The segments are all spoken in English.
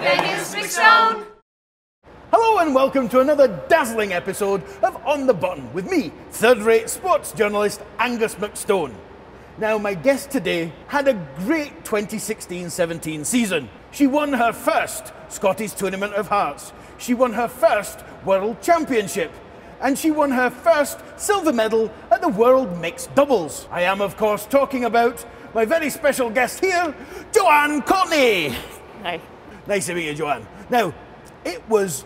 Angus McStone. Hello and welcome to another dazzling episode of On the Button with me, third-rate sports journalist Angus McStone. Now, my guest today had a great 2016-17 season. She won her first Scottish Tournament of Hearts. She won her first World Championship. And she won her first silver medal at the World Mixed Doubles. I am, of course, talking about my very special guest here, Joanne Courtney. Hi. Nice to meet you, Joanne. Now, it was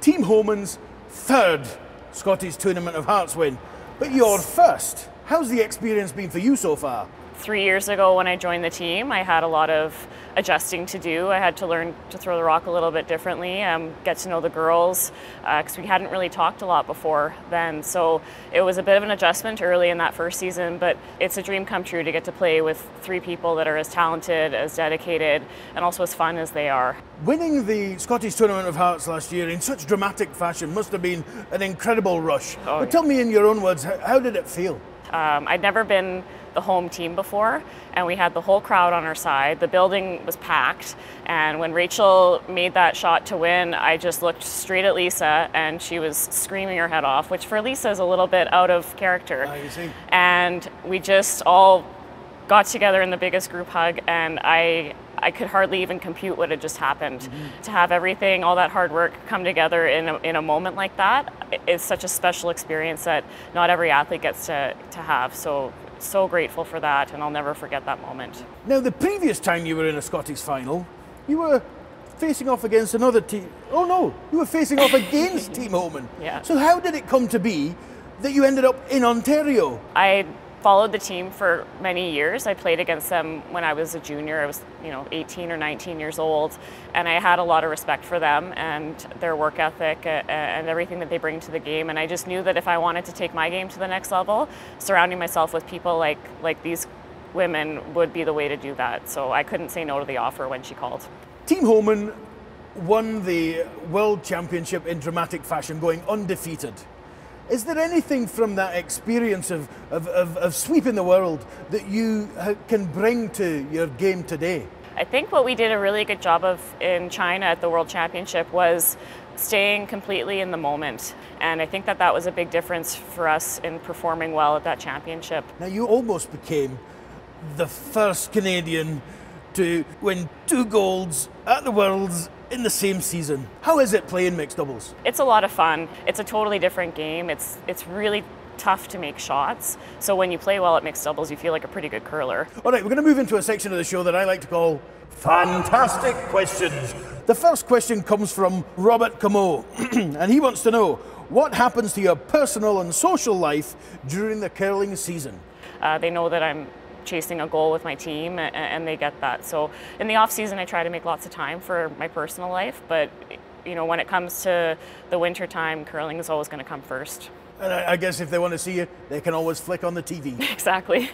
Team Homan's third Scottish Tournament of Hearts win, but your first. How's the experience been for you so far? 3 years ago when I joined the team, I had a lot of adjusting to do. I had to learn to throw the rock a little bit differently, get to know the girls, because we hadn't really talked a lot before then. So it was a bit of an adjustment early in that first season, but it's a dream come true to get to play with three people that are as talented, as dedicated, and also as fun as they are. Winning the Scottish Tournament of Hearts last year in such dramatic fashion must have been an incredible rush. Oh, but tell me in your own words, how did it feel? I'd never been the home team before, and we had the whole crowd on our side. The building was packed, and when Rachel made that shot to win, I just looked straight at Lisa, and she was screaming her head off, which for Lisa is a little bit out of character. You see. And we just all got together in the biggest group hug, and I could hardly even compute what had just happened. Mm-hmm. To have everything, all that hard work come together in a moment like that is such a special experience that not every athlete gets to have. So grateful for that, and I'll never forget that moment. Now, the previous time you were in a Scottish final, you were facing off against another team. Oh no, you were facing off against Team Homan. Yeah. So how did it come to be that you ended up in Ontario? I followed the team for many years. I played against them when I was a junior. I was 18 or 19 years old, and I had a lot of respect for them and their work ethic and everything that they bring to the game. And I just knew that if I wanted to take my game to the next level, surrounding myself with people like these women would be the way to do that. So I couldn't say no to the offer when she called. Team Homan won the World Championship in dramatic fashion, going undefeated. Is there anything from that experience of sweeping the world that you can bring to your game today? I think what we did a really good job of in China at the World Championship was staying completely in the moment. And I think that was a big difference for us in performing well at that championship. Now, you almost became the first Canadian to win 2 golds at the Worlds in the same season. How is it playing mixed doubles? It's a lot of fun. It's a totally different game. It's really tough to make shots. So when you play well at mixed doubles, you feel like a pretty good curler. All right, we're going to move into a section of the show that I like to call Fantastic Questions. The first question comes from Robert Camo, and he wants to know, what happens to your personal and social life during the curling season? They know that I'm chasing a goal with my team, and they get that. So in the off season, I try to make lots of time for my personal life, but when it comes to the winter time, curling is always going to come first. And I guess if they want to see you, they can always flick on the TV. Exactly.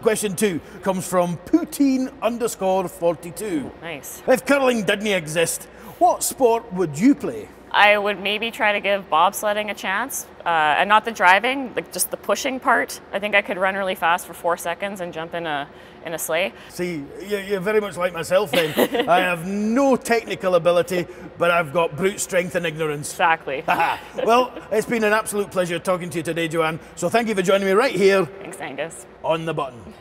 Question 2 comes from Poutine_42. Nice. If curling didn't exist, what sport would you play? I would maybe try to give bobsledding a chance, and not the driving, like just the pushing part. I think I could run really fast for 4 seconds and jump in a sleigh. See, you're very much like myself then. I have no technical ability, but I've got brute strength and ignorance. Exactly. Well, it's been an absolute pleasure talking to you today, Joanne. So thank you for joining me right here. Thanks, Angus. On the Button.